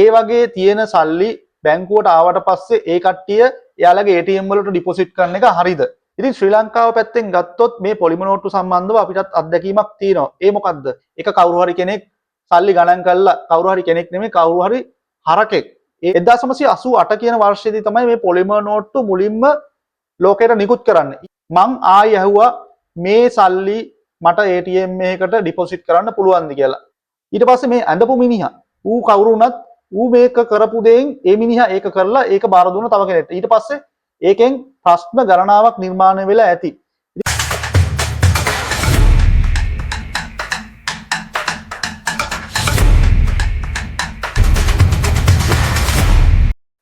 ඒ වගේ තියෙන සල්ලි බැංකුවට ආවට පස්සේ ඒ කට්ටිය එයාලගේ ATM වලට ඩිපොසිට් කරන එක හරිද? ඉතින් ශ්‍රී ලංකාව පැත්තෙන් ගත්තොත් මේ පොලිම නෝට්ටු සම්බන්ධව අපිටත් අත්දැකීමක් තියෙනවා. ඒ මොකද්ද? එක කවුරු හරි කෙනෙක් සල්ලි ගණන් කළා කවුරු හරි කෙනෙක් නෙමෙයි කවුරු හරි හරකෙක් 1988 කියන වර්ෂයේදී තමයි මේ පොලිම නෝට්ටු මුලින්ම ලෝකයට නිකුත් කරන්නේ. මං ආයෙ ඇහුවා මේ සල්ලි මට ATM එකකට ඩිපොසිට් කරන්න පුළුවන්ද කියලා. ඊට පස්සේ මේ ඇඳපු මිනිහා ඌ කවුරු වුණත් ඌ මේක කරපු දෙයින් ඒ මිනිහා ඒක කරලා ඒක බාර දුන්න තව කෙනෙක්ට. ඊට පස්සේ ඒකෙන් ප්‍රශ්න ගණනාවක් නිර්මාණය වෙලා ඇති.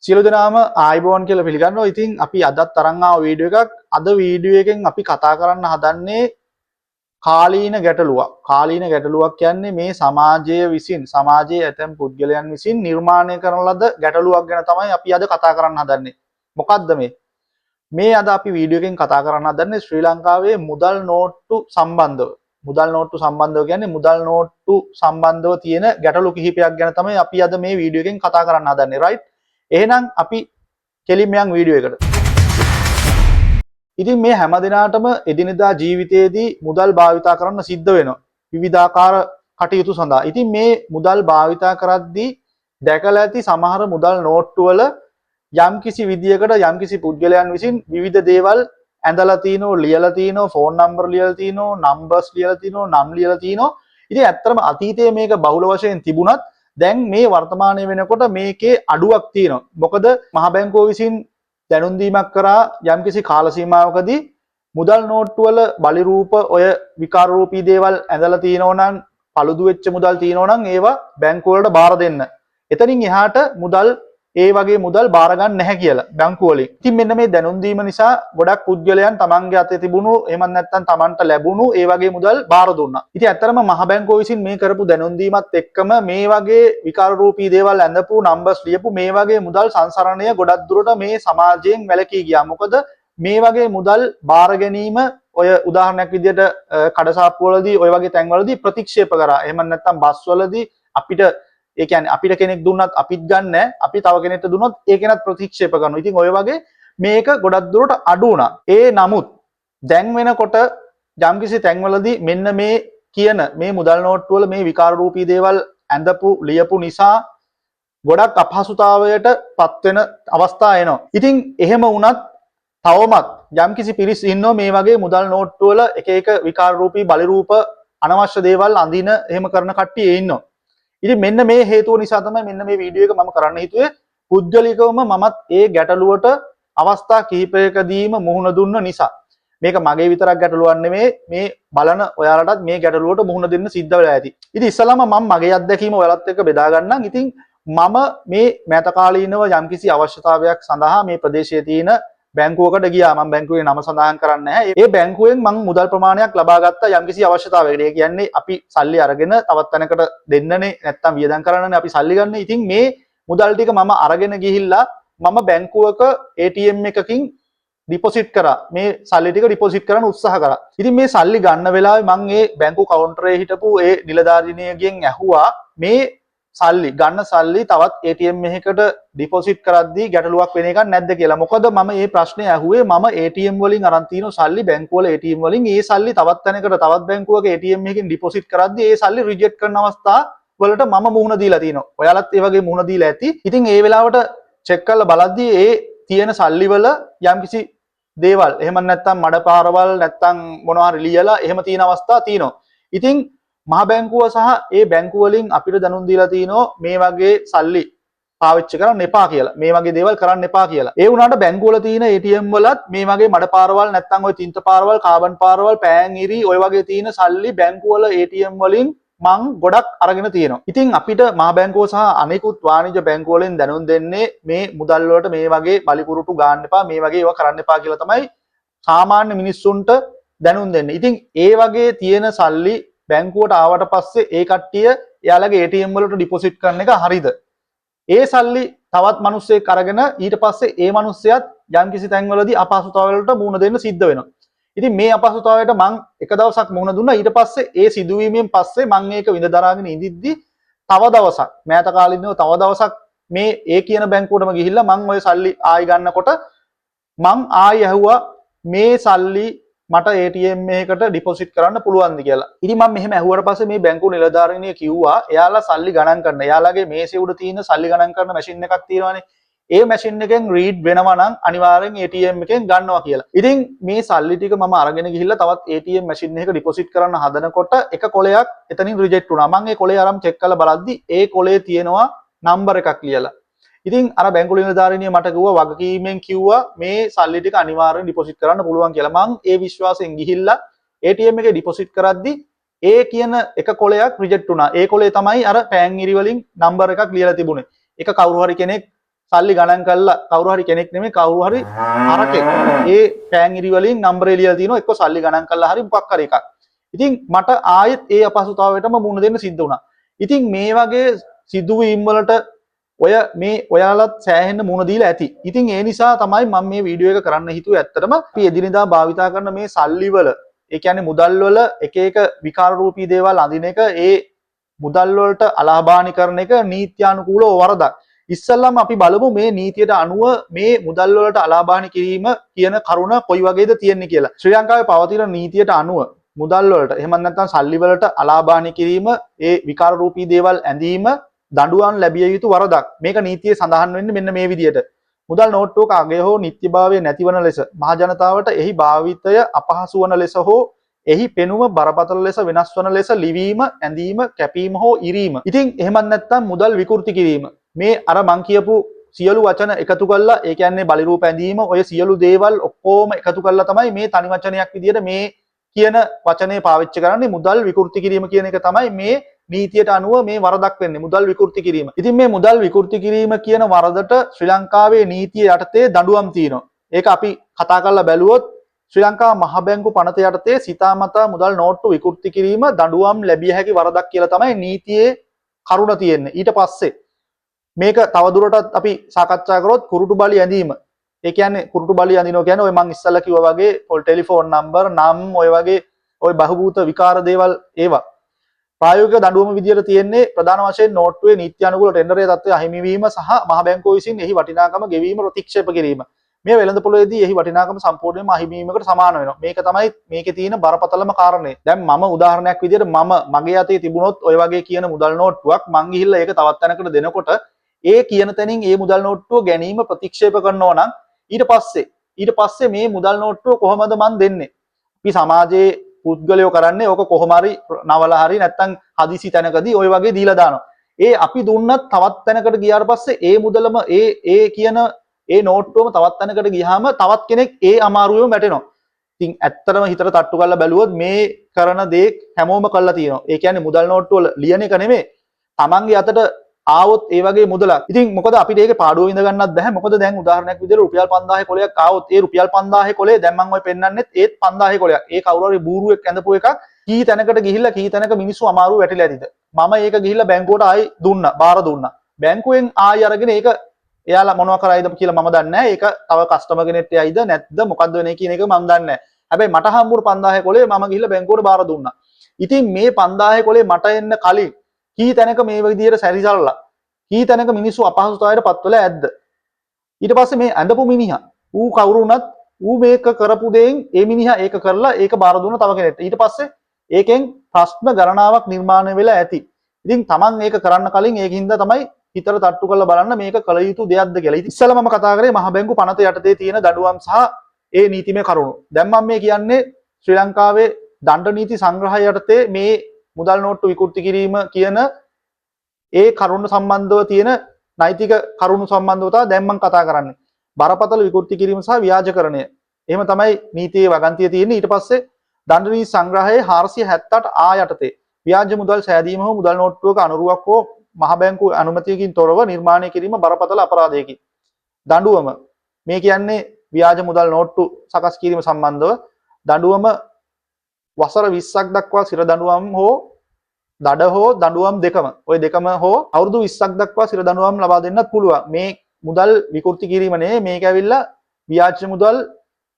සියලු දෙනාම ආයිබෝන් කියලා පිළිගන්නවා. ඉතින් අපි අදත් තරන් ආව වීඩියෝ එකක්. අද වීඩියෝ එකෙන් අපි කතා කරන්න හදන්නේ කාලීන ගැටලුවක්. කාලීන ගැටලුවක් කියන්නේ මේ සමාජය විසින් සමාජයේ ඇතැම් පුද්ගලයන් විසින් නිර්මාණය කරන ලද ගැටලුවක් ගැන තමයි අපි අද කතා කරන්න හදන්නේ. මොකද්ද මේ? මේ අද අපි වීඩියෝ එකෙන් කතා කරන්න හදන්නේ ශ්‍රී ලංකාවේ මුදල් නෝට්ටු සම්බන්ධව. මුදල් නෝට්ටු සම්බන්ධව කියන්නේ මුදල් නෝට්ටු සම්බන්ධව තියෙන ගැටලු කිහිපයක් ගැන තමයි අපි අද මේ වීඩියෝ එකෙන් කතා කරන්න හදන්නේ. රයිට්? එහෙනම් අපි කෙලින්ම යන් වීඩියෝ එකට. ඉතින් මේ හැම දිනාටම එදිනෙදා ජීවිතයේදී මුදල් භාවිතා කරන්න සිද්ධ වෙනවා. විවිධාකාර කටයුතු සඳහා. ඉතින් මේ මුදල් භාවිතා කරද්දී දැකලා ඇති සමහර මුදල් නෝට්ටු වල යම්කිසි විදියකට යම්කිසි පුද්ගලයන් විසින් විවිධ දේවල් ඇඳලා තිනෝ, ලියලා තිනෝ, ෆෝන් නම්බර් ලියලා තිනෝ, නම්බර්ස් ලියලා තිනෝ, නම් ලියලා තිනෝ. ඉතින් ඇත්තටම අතීතයේ මේක බහුල වශයෙන් තිබුණත් දැන් මේ වර්තමානයේ වෙනකොට මේකේ අඩුවක් තියෙනවා. මොකද මහ බැංකුව විසින් දැනුම් දීමක් කරා යම්කිසි කාල සීමාවකදී මුදල් නෝට්ටු වල බලි රූප ඔය විකාර රූපී දේවල් ඇඳලා තියෙනවා නම් paludu වෙච්ච මුදල් තියෙනවා නම් ඒවා බැංකුව වලට බාර දෙන්න. එතනින් එහාට මුදල් ඒ වගේ මුදල් බාර ගන්න නැහැ කියලා බැංකුව වලින්. ඉතින් මෙන්න මේ දැනුම් දීම නිසා ගොඩක් පුද්ගලයන් තමන්ගේ අතේ තිබුණු එහෙම නැත්නම් තමන්ට ලැබුණු ඒ වගේ මුදල් බාර දුන්නා. ඉතින් ඇත්තටම මහ බැංකුව විසින් මේ කරපු දැනුම් දීමත් එක්කම මේ වගේ විකාර රූපී දේවල් ඇඳපු නම්බර්ස් ලියපු මේ වගේ මුදල් සංසරණය ගොඩක් දුරට මේ සමාජයෙන් වැළකී ගියා. මොකද මේ වගේ මුදල් බාර ගැනීම ඔය උදාහරණයක් විදිහට කඩසාප්පු වලදී ඔය වගේ තැන්වලදී ප්‍රතික්ෂේප කරා. එහෙම නැත්නම් බස් වලදී අපිට ඒ කියන්නේ අපිට කෙනෙක් දුන්නත් අපිත් ගන්න අපි තව කෙනෙක්ට දුන්නොත් ඒ කෙනත් ප්‍රතික්ෂේප කරනවා. ඉතින් ඔය වගේ මේක ගොඩක් දුරට අඩු වුණා. ඒ නමුත් දැන් වෙනකොට යම්කිසි තැන්වලදී මෙන්න මේ කියන මේ මුදල් නෝට්ටු වල මේ විකාර රූපී දේවල් ඇඳපු ලියපු නිසා ගොඩක් අපහසුතාවයට පත් වෙන අවස්ථා එනවා. ඉතින් එහෙම වුණත් තවමත් යම්කිසි පිරිස් ඉන්නවා මේ වගේ මුදල් නෝට්ටු වල එක එක විකාර රූපී බලි රූප අනවශ්‍ය දේවල් අඳින එහෙම කරන කට්ටිය ඉන්නවා. ඉතින් මෙන්න මේ හේතුව නිසා තමයි මෙන්න මේ වීඩියෝ එක මම කරන්න හිතුවේ. පුද්ගලිකවම මමත් ඒ ගැටලුවට අවස්ථා කිහිපයකදීම මුහුණ දුන්න නිසා. මේක මගේ විතරක් ගැටලුවක් නෙමෙයි මේ බලන ඔයාලටත් මේ ගැටලුවට මුහුණ දෙන්න සිද්ධ වෙලා ඇති. ඉතින් ඉස්සලම මම මගේ අත්දැකීම ඔයාලත් එක්ක බෙදා ගන්නම්. ඉතින් මම මේ මෑත කාලීනව යම්කිසි අවශ්‍යතාවයක් සඳහා මේ ප්‍රදේශයේ තියෙන බැංකුවකට ගියා. මම බැංකුවේ නම සඳහන් කරන්නේ නැහැ. ඒ බැංකුවෙන් මම මුදල් ප්‍රමාණයක් ලබා ගත්තා යම්කිසි අවශ්‍යතාවයකට. ඒ කියන්නේ අපි සල්ලි අරගෙන තවත් තැනකට දෙන්නනේ නැත්තම් වියදම් කරන්නනේ අපි සල්ලි ගන්න. ඉතින් මේ මුදල් ටික මම අරගෙන ගිහිල්ලා මම බැංකුවක ATM එකකින් ඩිපොසිට් කරා. මේ සල්ලි ටික ඩිපොසිට් කරන්න උත්සාහ කරා. ඉතින් මේ සල්ලි ගන්න වෙලාවේ මම ඒ බැංකු කවුන්ටරේ හිටපු ඒ නිලධාරිනියගෙන් ඇහුවා මේ සල්ලි ගන්න සල්ලි තවත් ATM එකකට ඩිපොසිට් කරද්දී ගැටලුවක් වෙන එකක් නැද්ද කියලා. මොකද මම මේ ප්‍රශ්නේ ඇහුවේ මම ATM වලින් අරන් තිනු සල්ලි බැංකුව වල ATM වලින් ඒ සල්ලි තවත් තැනකට තවත් බැංකුවක ATM එකකින් ඩිපොසිට් කරද්දී ඒ සල්ලි රිජෙක්ට් කරන අවස්ථා වලට මම මුහුණ දීලා තිනවා. ඔයාලත් ඒ වගේ මුහුණ දීලා ඇති. ඉතින් ඒ වෙලාවට චෙක් කරලා බලද්දී ඒ තියෙන සල්ලි වල යම්කිසි දේවල් එහෙම නැත්නම් මඩ පාරවල් නැත්නම් මොනවා හරි ලියලා එහෙම තියෙන අවස්ථා තියෙනවා. ඉතින් මහ බැංකුව සහ ඒ බැංකුව වලින් අපිට දැනුම් දීලා තිනෝ මේ වගේ සල්ලි පාවිච්චි කරන්න එපා කියලා. මේ වගේ දේවල් කරන්න එපා කියලා. ඒ වුණාට බැංකුව වල තියෙන ATM වලත් මේ වගේ මඩ පාරවල් නැත්නම් ওই තින්ත පාරවල්, කාබන් පාරවල්, පෑන් ඉරි ඔය වගේ තියෙන සල්ලි බැංකුව වල ATM වලින් මං ගොඩක් අරගෙන තියෙනවා. ඉතින් අපිට මහ බැංකුව සහ අනෙකුත් වාණිජ බැංකුව වලින් දැනුම් දෙන්නේ මේ මුදල් වලට මේ වගේ බලි ගන්න එපා, මේ වගේ ඒවා කරන්න එපා කියලා තමයි සාමාන්‍ය මිනිස්සුන්ට දැනුම් දෙන්නේ. ඉතින් ඒ වගේ තියෙන සල්ලි බැංකුවට ආවට පස්සේ ඒ කට්ටිය එයාලගේ ATM වලට ඩිපොසිට් කරන එක හරිද? ඒ සල්ලි තවත් මිනිස්සෙක් අරගෙන ඊට පස්සේ ඒ මිනිස්සයාත් යම්කිසි තැන්වලදී අපහසුතාවවලට මුහුණ දෙන්න සිද්ධ වෙනවා. ඉතින් මේ අපහසුතාවයට මං එක දවසක් මුහුණ දුන්නා. ඊට පස්සේ ඒ සිදුවීමෙන් පස්සේ මං ඒක විඳ දරාගෙන ඉඳිද්දි තව දවසක් මෑත කාලිනව තව දවසක් මේ ඒ කියන බැංකුවටම ගිහිල්ලා මං ওই සල්ලි ආයි ගන්නකොට මං ආයි ඇහුවා මේ සල්ලි මට ATM එකකට ඩිපොසිට් කරන්න පුළුවන්ද කියලා. ඉතින් මම මෙහෙම ඇහුවට පස්සේ මේ බැංකුව නිලධාරිනිය කිව්වා එයාලා සල්ලි ගණන් කරන්න. එයාලගේ මේසේ උඩ තියෙන සල්ලි ගණන් කරන මැෂින් එකක් තියෙනවානේ. ඒ මැෂින් එකෙන් රීඩ් වෙනවා නම් අනිවාර්යෙන් ATM එකෙන් ගන්නවා කියලා. ඉතින් මේ සල්ලි ටික මම අරගෙන ගිහිල්ලා තවත් ATM මැෂින් එකක ඩිපොසිට් කරන්න හදනකොට එක කොලයක් එතනින් රිජෙක්ට් වුණා. මම ඒ කොලේ අරන් චෙක් කරලා බලද්දි ඒ කොලේ තියෙනවා නම්බර් එකක් ලියලා. ඉතින් අර බැංකුව නිලධාරිනිය මට කිව්වා වගකීමෙන් කිව්වා මේ සල්ලි ටික අනිවාර්යෙන් ඩිපොසිට් කරන්න පුළුවන් කියලා. මං ඒ විශ්වාසයෙන් ගිහිල්ලා ATM එකේ ඩිපොසිට් කරද්දි ඒ කියන එක කොලයක් රිජෙක්ට් වුණා. ඒ කොලේ තමයි අර පෑන් ඉරි වලින් නම්බර් එකක් ලියලා තිබුණේ. ඒක කවුරු හරි කෙනෙක් සල්ලි ගණන් කළා කවුරු හරි කෙනෙක් නෙමෙයි කවුරු හරි අරකෙක්. ඒ පෑන් ඉරි වලින් නම්බරේ ලියලා තිනවා එක්ක සල්ලි ගණන් කළා හරි මොකක් හරි එකක්. ඉතින් මට ආයෙත් ඒ අපහසුතාවයටම මුහුණ දෙන්න සිද්ධ වුණා. ඉතින් මේ වගේ සිදුවීම් වලට ඔයාලත් සෑහෙන්න මුණ දීලා ඇති. ඉතින් ඒ නිසා තමයි මම මේ වීඩියෝ එක කරන්න හිතුවේ. ඇත්තටම අපි එදිනෙදා භාවිතා කරන මේ සල්ලි වල, ඒ කියන්නේ මුදල් වල එක එක විකාර රූපී දේවල් අඳින එක, ඒ මුදල් වලට අලාභානි කරන එක නීත්‍යානුකූලව වරදක්. ඉස්සල්ලාම අපි බලමු මේ නීතියට අනුව මේ මුදල් වලට අලාභානි කිරීම කියන කරුණ කොයි වගේද තියෙන්නේ කියලා. ශ්‍රී ලංකාවේ පවතින නීතියට අනුව මුදල් වලට එහෙම නැත්නම් සල්ලි වලට අලාභානි කිරීම, ඒ විකාර රූපී දේවල් ඇඳීම දඬුවම් ලැබිය යුතු වරදක්. මේක නීතියේ සඳහන් වෙන්නේ මෙන්න මේ විදිහට. මුදල් නෝට්ටුවක අගය හෝ නිත්‍යභාවය නැතිවන ලෙස මහ ජනතාවට එහි භාවිතය අපහසු වන ලෙස හෝ එහි පෙනුම බරපතල ලෙස වෙනස් වන ලෙස ලිවීම, ඇඳීම, කැපීම හෝ ඉරීම. ඉතින් එහෙමත් නැත්නම් මුදල් විකෘති කිරීම. මේ අර මං කියපු සියලු වචන එකතු කරලා, ඒ කියන්නේ බලි රූප ඇඳීම, ඔය සියලු දේවල් ඔක්කොම එකතු කරලා තමයි මේ තනි වචනයක් විදිහට මේ කියන වචනේ පාවිච්චි කරන්නේ. මුදල් විකෘති කිරීම කියන එක තමයි මේ නීතියට අනුව මේ වරදක් වෙන්නේ, මුදල් විකෘති කිරීම. ඉතින් මේ මුදල් විකෘති කිරීම කියන වරදට ශ්‍රී ලංකාවේ නීතිය යටතේ දඬුවම් තියෙනවා. ඒක අපි කතා කරලා බැලුවොත් ශ්‍රී ලංකා මහ බැංකු පනත යටතේ සිතාමතා මුදල් නෝට්ටු විකෘති කිරීම දඬුවම් ලැබිය හැකි වරදක් කියලා තමයි නීතියේ කරුණ තියෙන්නේ. ඊට පස්සේ මේක තවදුරටත් අපි සාකච්ඡා කරොත් කුරුටු බලි ඇඳීම. ඒ කියන්නේ කුරුටු බලි අඳිනවා කියන්නේ ඔය මං ඉස්සල්ලා කිව්වා වගේ පොල් ටෙලිෆෝන් නම්බර්, නම්, ඔය වගේ ඔය බහූත විකාර දේවල් ඒවා. ප්‍රායෝගික දඬුවම විදියට තියෙන්නේ ප්‍රධාන වශයෙන් නෝට්ටුවේ නීත්‍යානුකූල ටෙන්ඩරයේ තත්ත්වය අහිමිවීම සහ මහ බැංකුව විසින් එහි වටිනාකම ගෙවීම ප්‍රතික්ෂේප කිරීම. මේ වෙළඳපොළේදී එහි වටිනාකම සම්පූර්ණයෙන්ම අහිමිවීමකට සමාන වෙනවා. මේක තමයි මේකේ තියෙන බරපතලම කාරණේ. දැන් මම උදාහරණයක් විදියට මගේ අතේ තිබුණොත් ඔය වගේ කියන මුදල් නෝට්ටුවක් මං ගිහිල්ලා ඒක තවත් තැනකට දෙනකොට ඒ කියන තැනින් ඒ මුදල් නෝට්ටුව ගැනීම ප්‍රතික්ෂේප කරනවා නම් ඊට පස්සේ මේ මුදල් නෝට්ටුව කොහොමද මන් දෙන්නේ? අපි සමාජයේ පුද්ගලයෝ කරන්නේ ඕක කොහොම හරි නවලා හරි නැත්තම් හදිසි තැනකදී ওই වගේ දීලා දානවා. ඒ අපි දුන්නත් තවත් තැනකට ගියාට පස්සේ ඒ මුදලම ඒ කියන ඒ නෝට්ටුවම තවත් තැනකට ගියාම තවත් කෙනෙක් ඒ අමාරුවෙම වැටෙනවා. ඉතින් ඇත්තටම හිතට තට්ටු කරලා බැලුවොත් මේ කරන දේ හැමෝම කරලා තියෙනවා. ඒ කියන්නේ මුදල් නෝට්ටු වල ලියන එක නෙමෙයි. Tamange අතට ආවොත් ඒ වගේ මුදලක්. ඉතින් මොකද අපිට ඒකේ පාඩුව විඳ ගන්නත් බෑ. මොකද දැන් උදාහරණයක් විදිහට රුපියල් 5000 කොලයක් ආවොත් ඒ රුපියල් 5000 කොලේ දැන් මම ඔය පෙන්නන්නෙත් ඒත් 5000 කොලයක්. ඒ කවුරු හරි බූරුවෙක් ඇඳපු එකක් කී තැනකට ගිහිල්ලා කී තැනක මිනිස්සු අමාරු වැටිලා ඇතිද? මම ඒක ගිහිල්ලා බැංකුවට ආයි දුන්නා, බාර දුන්නා. බැංකුවෙන් ආයි අරගෙන ඒක එයාලා මොනවා කරයිද කියලා මම දන්නේ නැහැ. ඒක තව කස්ටමර් කෙනෙක්ට යයිද නැත්ද මොකද්ද වෙන්නේ කියන එක මම දන්නේ නැහැ. හැබැයි මට හම්බුණු 5000 කොලේ මම ගිහිල්ලා බැංකුවට බාර දුන්නා. ඉතින් මේ 5000 කොලේ මට එන්න කලින් කී තැනක මේ විදිහට සැරිසරලා කී තැනක මිනිස්සු අපහසුතාවයට පත් වෙලා ඇද්ද? ඊට පස්සේ මේ ඇඳපු මිනිහා ඌ කවුරු වුණත් ඌ මේක කරපු දෙයින් ඒ මිනිහා ඒක කරලා ඒක බාර දුන්න තව කෙනෙක්ට. ඊට පස්සේ ඒකෙන් ප්‍රශ්න ගණනාවක් නිර්මාණය වෙලා ඇති. ඉතින් Taman ඒක කරන්න කලින් ඒකින්ද තමයි හිතට තට්ටු කරලා බලන්න මේක කළ යුතු දෙයක්ද කියලා. ඉතින් ඉස්සෙල්ලා මම කතා කරේ මහ බැංකු පනත යටතේ තියෙන දඬුවම් සහ ඒ නීතිමය කරුණු. දැන් මම මේ කියන්නේ ශ්‍රී ලංකාවේ දණ්ඩ නීති සංග්‍රහය යටතේ මේ මුදල් නෝට්ටු විකෘති කිරීම කියන ඒ කරුණු සම්බන්ධව තියෙන නෛතික කරුණු සම්බන්ධව තමයි දැන් මම කතා කරන්නේ. බරපතල විකෘති කිරීම සහ ව්‍යාජකරණය. එහෙම තමයි නීතියේ වගන්තිය තියෙන්නේ. ඊට පස්සේ දණ්ඩ නීති සංග්‍රහයේ 478 ආ යටතේ ව්‍යාජ මුදල් සෑදීම හෝ මුදල් නෝට්ටුවක අනුරුවක් හෝ මහ බැංකු අනුමැතියකින් තොරව නිර්මාණය කිරීම බරපතල අපරාධයකි. දඬුවම මේ කියන්නේ ව්‍යාජ මුදල් නෝට්ටු සකස් කිරීම සම්බන්ධව දඬුවම වසර 20ක් දක්වා සිර දඬුවම් හෝ දඩ හෝ දඬුවම් දෙකම. ওই දෙකම හෝ අවුරුදු 20ක් දක්වා සිර දඬුවම් ලබා දෙන්නත් පුළුවන්. මේ මුදල් විකෘති කිරීම නෙවෙයි, මේක ඇවිල්ලා ව්‍යාජ මුදල්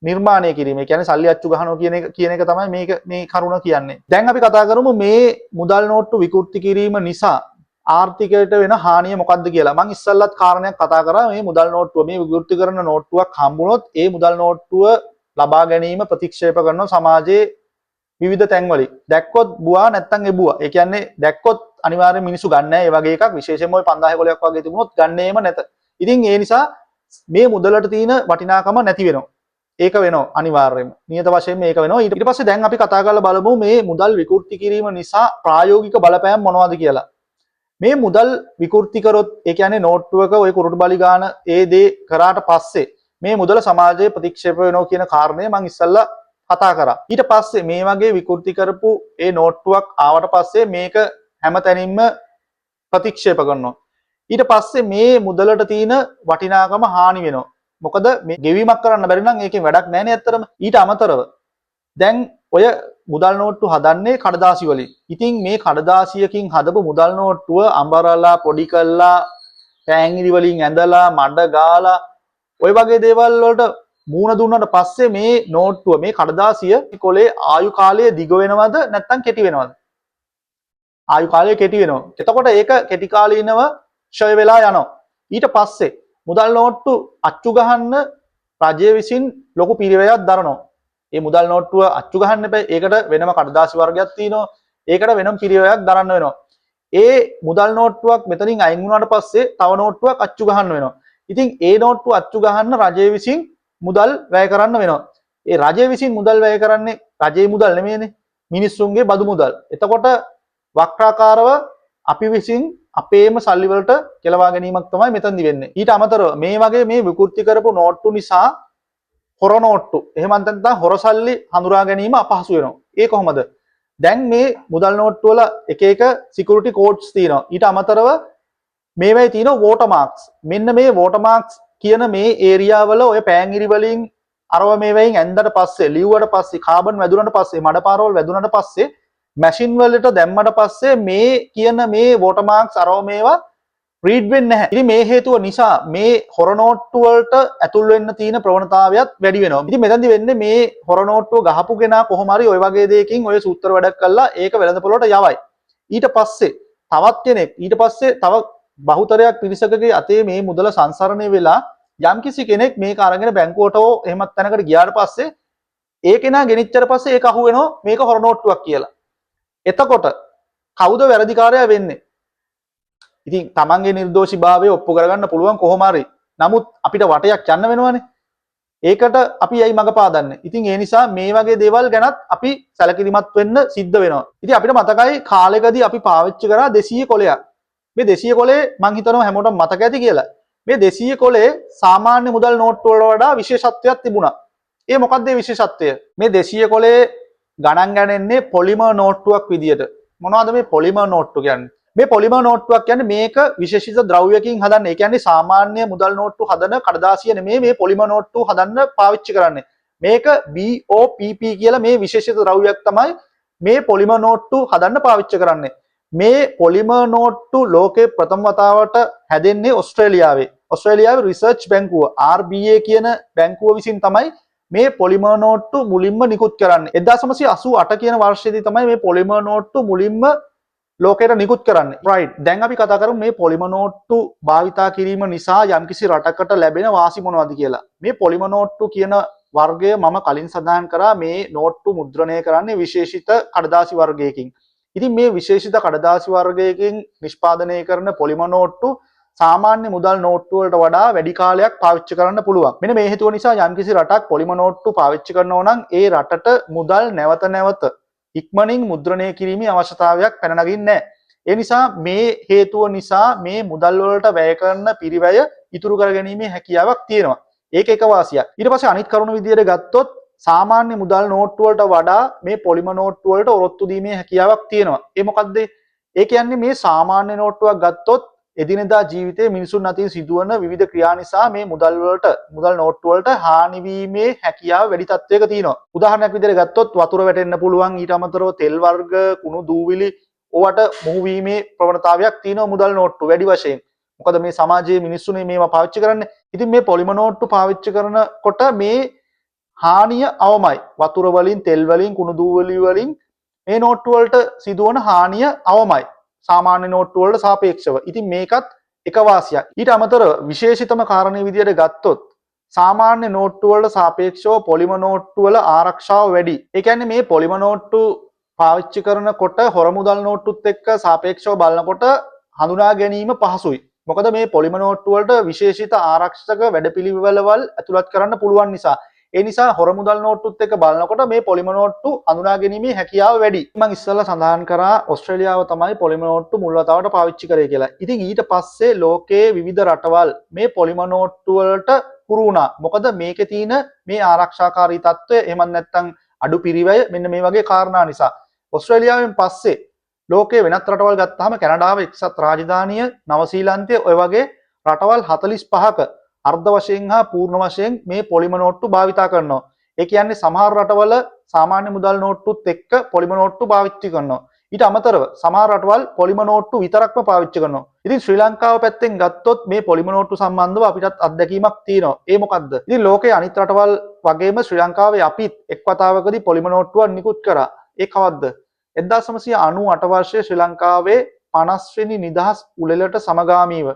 නිර්මාණය කිරීම. ඒ කියන්නේ සල්ලි අච්චු ගහනවා කියන එක තමයි මේ කරුණ කියන්නේ. දැන් අපි කතා කරමු මේ මුදල් නෝට්ටු විකෘති කිරීම නිසා ආර්ථිකයට වෙන හානිය මොකක්ද කියලා. මම ඉස්සල්ලත් කාරණයක් කතා කරා මේ මුදල් නෝට්ටුව මේ විකෘති කරන නෝට්ටුවක් හම්බුනොත් ඒ මුදල් නෝට්ටුව ලබා ගැනීම ප්‍රතික්ෂේප කරන සමාජයේ විවිධ තැන්වලින්. දැක්කොත් බුවා නැත්තම් එබුවා. ඒ කියන්නේ දැක්කොත් අනිවාර්යෙන් මිනිස්සු ගන්න නැහැ. ඒ වගේ එකක් විශේෂයෙන්ම ওই 5000 කොලයක් වගේ තිබුණොත් ගන්නේම නැත. ඉතින් ඒ නිසා මේ මුදලට තියෙන වටිනාකම නැති වෙනවා. ඒක වෙනවා අනිවාර්යයෙන්ම. නියත වශයෙන් මේක වෙනවා. ඊට පස්සේ දැන් අපි කතා කරලා බලමු මේ මුදල් විකෘති කිරීම නිසා ප්‍රායෝගික බලපෑම් මොනවද කියලා. මේ මුදල් විකෘති කරොත් ඒ කියන්නේ නෝට්ටුවක ওই කුරුටු බලි ගාන ඒ දේ කරාට පස්සේ මේ මුදල සමාජයේ ප්‍රතික්ෂේප වෙනවා කියන කාරණය මම ඉස්සල්ලා කතා කරා. ඊට පස්සේ මේ වගේ විකෘති කරපු ඒ නෝට්ටුවක් ආවට පස්සේ මේක හැමතැනින්ම ප්‍රතික්ෂේප කරනවා. ඊට පස්සේ මේ මුදලට තියෙන වටිනාකම හානි වෙනවා. මොකද මේ ගෙවීමක් කරන්න බැරි නම් ඒකෙන් වැඩක් නැහැ නේ ඇත්තටම. ඊට අමතරව දැන් ඔය මුදල් නෝට්ටු හදන්නේ කඩදාසි වලින්. ඉතින් මේ කඩදාසියකින් හදපු මුදල් නෝට්ටුව අඹරලා පොඩි කළා පෑන්ගිරි වලින් ඇඳලා මඩ ගාලා ඔය වගේ දේවල් වලට මූණ දුන්නාට පස්සේ මේ නෝට්ටුව මේ කඩදාසිය කොලේ ආයු කාලය දිග වෙනවද නැත්නම් කෙටි වෙනවද? ආයු කාලය කෙටි වෙනවා. එතකොට ඒක කෙටි කාලීනව ක්ෂය වෙලා යනවා. ඊට පස්සේ මුදල් නෝට්ටු අච්චු ගහන්න රජය විසින් ලොකු පිරිවැයක් දරනවා. මේ මුදල් නෝට්ටුව අච්චු ගහන්න එපා. ඒකට වෙනම කඩදාසි වර්ගයක් තියෙනවා. ඒකට වෙනම පිරිවැයක් දරන්න වෙනවා. ඒ මුදල් නෝට්ටුවක් මෙතනින් අයින් වුණාට පස්සේ තව නෝට්ටුවක් අච්චු ගහන්න වෙනවා. ඉතින් ඒ නෝට්ටුව අච්චු ගහන්න රජය විසින් මුදල් වැය කරන්න වෙනවා. ඒ රජය විසින් මුදල් වැය කරන්නේ රජයේ මුදල් නෙමෙයිනේ. මිනිස්සුන්ගේ බදු මුදල්. එතකොට වක්‍රාකාරව අපි විසින් අපේම සල්ලි වලට කෙලවා ගැනීමක් තමයි මෙතනදි වෙන්නේ. ඊට අමතරව මේ වගේ මේ විකෘති කරපු නෝට්ටු නිසා හොර නෝට්ටු එහෙම නැත්නම් හොර සල්ලි හඳුනා ගැනීම අපහසු වෙනවා. ඒ කොහොමද? දැන් මේ මුදල් නෝට්ටු වල එක එක සිකියුරිටි කෝඩ්ස් තියෙනවා. ඊට අමතරව මේවයි තියෙනවා වෝටර් මාක්ස්. මෙන්න මේ වෝටර් මාක්ස් කියන මේ ඒරියා වල ඔය පෑන්ගිරි වලින් අරව මේවයින් ඇඳලා පස්සේ ලිව්වට පස්සේ කාබන් වැදුනට පස්සේ මඩ පාරවල් වැදුනට පස්සේ මැෂින් වලට දැම්මට පස්සේ මේ කියන මේ වෝටර් මාක්ස් අරව මේවා රීඩ් වෙන්නේ නැහැ. ඉතින් මේ හේතුව නිසා මේ හොර නෝට්ටු වලට ඇතුල් වෙන්න තියෙන ප්‍රවණතාවයත් වැඩි වෙනවා. ඉතින් මෙතනදි වෙන්නේ මේ හොර නෝට්ටුව ගහපු කෙනා කොහොම හරි ඔය වගේ දෙයකින් ඔය සූත්‍ර වැඩක් කළා ඒක වෙළඳපොළට යවයි. ඊට පස්සේ තවත් කෙනෙක් ඊට පස්සේ තව බහුතරයක් පිරිසකගේ අතේ මේ මුදල සංසරණය වෙලා යම්කිසි කෙනෙක් මේක අරගෙන බැංකුවට හෝ එහෙමත් තැනකට ගියාට පස්සේ ඒ කෙනා ගෙනිච්චට පස්සේ ඒක අහු වෙනවා මේක හොර නෝට්ටුවක් කියලා. එතකොට කවුද වැරදිකාරයා වෙන්නේ? ඉතින් තමන්ගේ නිර්දෝෂීභාවය ඔප්පු කරගන්න පුළුවන් කොහොම හරි. නමුත් අපිට වටයක් යන්න වෙනවනේ. ඒකට අපි ඇයි මඟ පාදන්නේ? ඉතින් ඒ නිසා මේ වගේ දේවල් ගැනත් අපි සැලකිලිමත් වෙන්න සිද්ධ වෙනවා. ඉතින් අපිට මතකයි කාලෙකදී අපි පාවිච්චි කරා 200 කොලයක්. මේ 200 කොලේ මං හිතනවා හැමෝටම මතක ඇති කියලා. මේ 200 කොලේ සාමාන්‍ය මුදල් නෝට්ටු වලට වඩා විශේෂත්වයක් තිබුණා. ඒ මොකක්ද මේ විශේෂත්වය? මේ 200 කොලේ ගණන් ගන්නන්නේ පොලිමර් නෝට්ටුවක් විදියට. මොනවද මේ පොලිමර් නෝට්ටු කියන්නේ? මේ පොලිමර් නෝට්ටුවක් කියන්නේ මේක විශේෂිත ද්‍රව්‍යකින් හදන්නේ. ඒ කියන්නේ සාමාන්‍ය මුදල් නෝට්ටු හදන කඩදාසිය නෙමෙයි මේ පොලිමර් නෝට්ටු හදන්න පාවිච්චි කරන්නේ. මේක BOPP කියලා මේ විශේෂිත ද්‍රව්‍යයක් තමයි මේ පොලිමර් නෝට්ටු හදන්න පාවිච්චි කරන්නේ. මේ පොලිමර් නෝට්ටු ලෝකේ ප්‍රථම වතාවට හැදෙන්නේ ඕස්ට්‍රේලියාවේ. ඕස්ට්‍රේලියාවේ රිසර්ච් බැංකුව RBA කියන බැංකුව විසින් තමයි මේ පොලිමර් නෝට්ටු මුලින්ම නිකුත් කරන්නේ. 1988 කියන වර්ෂයේදී තමයි මේ පොලිමර් නෝට්ටු මුලින්ම ලෝකයට නිකුත් කරන්නේ. right. දැන් අපි කතා කරමු මේ පොලිමර් නෝට්ටු භාවිතා කිරීම නිසා යම්කිසි රටකට ලැබෙන වාසි මොනවද කියලා. මේ පොලිමර් නෝට්ටු කියන වර්ගය මම කලින් සඳහන් කරා මේ නෝට්ටු මුද්‍රණය කරන්නේ විශේෂිත කඩදාසි වර්ගයකින්. ඉතින් මේ විශේෂිත කඩදාසි වර්ගයකින් නිෂ්පාදනය කරන පොලිමර් නෝට්ටු සාමාන්‍ය මුදල් නෝට්ටු වලට වඩා වැඩි කාලයක් පාවිච්චි කරන්න පුළුවන්. මෙන්න මේ හේතුව නිසා යම්කිසි රටක් පොලිමර් නෝට්ටු පාවිච්චි කරනවා නම් ඒ රටට මුදල් නැවත නැවත ඉක්මනින් මුද්‍රණය කිරීමේ අවශ්‍යතාවයක් පැන නගින්නේ නැහැ. ඒ නිසා මේ හේතුව නිසා මේ මුදල් වලට වැය කරන පිරිවැය ඉතුරු කර ගැනීමේ හැකියාවක් තියෙනවා. ඒක එක වාසියක්. ඊට පස්සේ අනිත් කරුණු විදියට ගත්තොත් සාමාන්‍ය මුදල් නෝට්ටු වලට වඩා මේ පොලිමර් නෝට්ටු වලට ඔරොත්තු දීමේ හැකියාවක් තියෙනවා. ඒ මොකද්ද? ඒ කියන්නේ මේ සාමාන්‍ය නෝට්ටුවක් ගත්තොත් එදිනෙදා ජීවිතයේ මිනිසුන් අතින් සිදුවන විවිධ ක්‍රියා නිසා මේ මුදල් නෝට්ටු වලට හානි වීමේ හැකියාව වැඩි තත්ත්වයක තියෙනවා. උදාහරණයක් විදිහට ගත්තොත් වතුර වැටෙන්න පුළුවන්. ඊට අමතරව තෙල් වර්ග, කුණු දූවිලි ඕවට මුහු වීමේ ප්‍රවණතාවයක් තියෙනවා මුදල් නෝට්ටු වැඩි වශයෙන්. මොකද මේ සමාජයේ මිනිස්සුනේ මේවා පාවිච්චි කරන්නේ. ඉතින් මේ පොලිමර් නෝට්ටු පාවිච්චි කරනකොට මේ හානිය අවමයි. වතුර වලින්, තෙල් වලින්, කුණු දූවිලි වලින් මේ නෝට්ටු වලට සිදුවන හානිය අවමයි. සාමාන්‍ය නෝට්ටු වලට සාපේක්ෂව. ඉතින් මේකත් එක වාසියක්. ඊට අමතරව විශේෂිතම කාරණේ විදියට ගත්තොත් සාමාන්‍ය නෝට්ටු වලට සාපේක්ෂව පොලිමර් නෝට්ටු වල ආරක්ෂාව වැඩි. ඒ කියන්නේ මේ පොලිමර් නෝට්ටු පාවිච්චි කරනකොට හොර මුදල් නෝට්ටුත් එක්ක සාපේක්ෂව බලනකොට හඳුනා ගැනීම පහසුයි. මොකද මේ පොලිමර් නෝට්ටු වලට විශේෂිත ආරක්ෂක වැඩපිළිවෙළවල් ඇතුළත් කරන්න පුළුවන් නිසා. ඒ නිසා හොර මුදල් නෝට්ටුත් එක්ක බලනකොට මේ පොලිමර් නෝට්ටු හඳුනා ගැනීමේ හැකියාව වැඩි. මම ඉස්සෙල්ලා සඳහන් කරා ඕස්ට්‍රේලියාව තමයි පොලිමර් නෝට්ටු මුල් වතාවට පාවිච්චි කරේ කියලා. ඉතින් ඊට පස්සේ ලෝකයේ විවිධ රටවල් මේ පොලිමර් නෝට්ටු වලට හුරු වුණා. මොකද මේකේ තියෙන මේ ආරක්ෂාකාරී තත්ත්වය එහෙම නැත්නම් අඩු පිරිවැය මෙන්න මේ වගේ කාරණා නිසා. ඕස්ට්‍රේලියාවෙන් පස්සේ ලෝකයේ වෙනත් රටවල් ගත්තාම කැනඩාව, එක්සත් රාජධානිය, නවසීලන්තය ඔය වගේ රටවල් 45ක අර්ධ වශයෙන් හා පූර්ණ වශයෙන් මේ පොලිමර් නෝට්ටු භාවිතා කරනවා. ඒ කියන්නේ සමහර රටවල සාමාන්‍ය මුදල් නෝට්ටුත් එක්ක පොලිමර් නෝට්ටු පාවිච්චි කරනවා. ඊට අමතරව සමහර රටවල් පොලිමර් නෝට්ටු විතරක්ම පාවිච්චි කරනවා. ඉතින් ශ්‍රී ලංකාව පැත්තෙන් ගත්තොත් මේ පොලිමර් නෝට්ටු සම්බන්ධව අපිටත් අත්දැකීමක් තියෙනවා. ඒ මොකද්ද? ඉතින් ලෝකයේ අනිත් රටවල් වගේම ශ්‍රී ලංකාවේ අපිත් එක් වතාවකදී පොලිමර් නෝට්ටුවක් නිකුත් කරා. ඒ කවද්ද? 1998 වර්ෂයේ ශ්‍රී ලංකාවේ 50 වෙනි නිදහස් උළෙලට සමගාමීව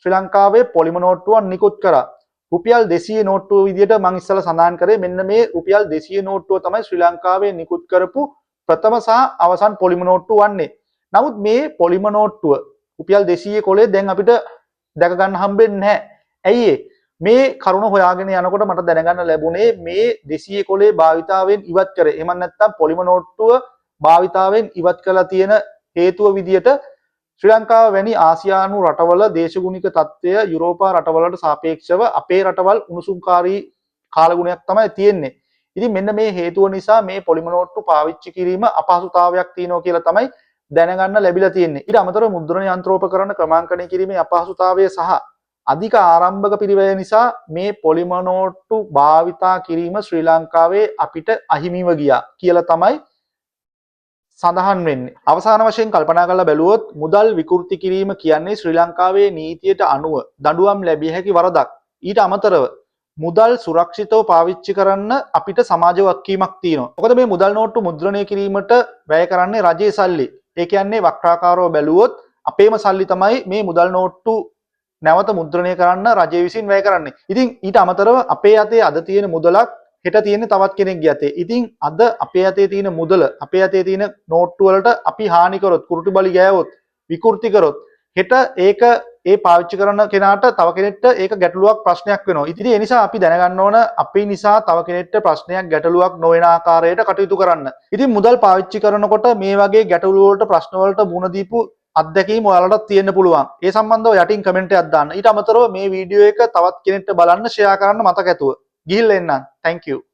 ශ්‍රී ලංකාවේ පොලිමර් නෝට්ටුවක් නිකුත් කරා. රුපියල් 200 නෝට්ටුව විදිහට මම ඉස්සලා සඳහන් කරේ මෙන්න මේ රුපියල් 200 නෝට්ටුව තමයි ශ්‍රී ලංකාවේ නිකුත් කරපු ප්‍රථම සහ අවසන් පොලිමර් නෝට්ටුව වන්නේ. නමුත් මේ පොලිමර් නෝට්ටුව රුපියල් 200 කොලේ දැන් අපිට දැක ගන්න හම්බෙන්නේ නැහැ. ඇයි මේ කරුණ හොයාගෙන යනකොට මට දැනගන්න ලැබුණේ මේ 200 කොලේ භාවිතාවෙන් ඉවත් කරේ. එහෙම නැත්නම් පොලිමර් නෝට්ටුව භාවිතාවෙන් ඉවත් කරලා තියෙන හේතුව විදියට ශ්‍රී ලංකාව වැනි ආසියානු රටවල දේශගුණික තත්ත්වය යුරෝපා රටවලට සාපේක්ෂව අපේ රටවල් උණුසුම්කාරී කාලගුණයක් තමයි තියෙන්නේ. ඉතින් මෙන්න මේ හේතුව නිසා මේ පොලිමර් නෝට්ටු පාවිච්චි කිරීම අපහසුතාවයක් තියෙනවා කියලා තමයි දැනගන්න ලැබිලා තියෙන්නේ. ඊට අමතරව මුද්‍රණ යන්ත්‍රෝපකරණ ක්‍රමාංකණය කිරීමේ අපහසුතාවය සහ අධික ආරම්භක පිරිවැය නිසා මේ පොලිමර් නෝට්ටු භාවිතා කිරීම ශ්‍රී ලංකාවේ අපිට අහිමිව ගියා කියලා තමයි සඳහන් වෙන්නේ. අවසාන වශයෙන් කල්පනා කරලා බැලුවොත් මුදල් විකෘති කිරීම කියන්නේ ශ්‍රී ලංකාවේ නීතියට අනුව දඬුවම් ලැබිය හැකි වරදක්. ඊට අමතරව මුදල් සුරක්ෂිතව පාවිච්චි කරන්න අපිට සමාජ වගකීමක් තියෙනවා. මොකද මේ මුදල් නෝට්ටු මුද්‍රණය කිරීමට වැය කරන්නේ රජයේ සල්ලි. ඒ කියන්නේ වක්‍රාකාරව බැලුවොත් අපේම සල්ලි තමයි මේ මුදල් නෝට්ටු නැවත මුද්‍රණය කරන්න රජය විසින් වැය කරන්නේ. ඉතින් ඊට අමතරව අපේ අතේ අද තියෙන මුදලක් හෙට තියෙන්නේ තවත් කෙනෙක්ගේ අතේ. ඉතින් අද අපේ අතේ තියෙන මුදල, අපේ අතේ තියෙන නෝට්ටු වලට අපි හානි කරොත්, කුරුටු බලි ගෑවොත්, විකෘති කරොත් හෙට ඒක ඒ පාවිච්චි කරන කෙනාට තව කෙනෙක්ට ඒක ගැටලුවක් ප්‍රශ්නයක් වෙනවා. ඉතින් ඒ නිසා අපි දැනගන්න ඕන අපි නිසා තව කෙනෙක්ට ප්‍රශ්නයක් ගැටලුවක් නොවන ආකාරයට කටයුතු කරන්න. ඉතින් මුදල් පාවිච්චි කරනකොට මේ වගේ ගැටලු වලට ප්‍රශ්න වලට මුහුණ දීපු අත්දැකීම් ඔයාලටත් තියෙන්න පුළුවන්. ඒ සම්බන්ධව යටින් කමෙන්ට් එකක් දාන්න. ඊට අමතරව මේ වීඩියෝ එක තවත් කෙනෙක්ට බලන්න ෂෙයා කරන්න මතක ඇතුව. ගිහිල්ලා එන්න. Thank you.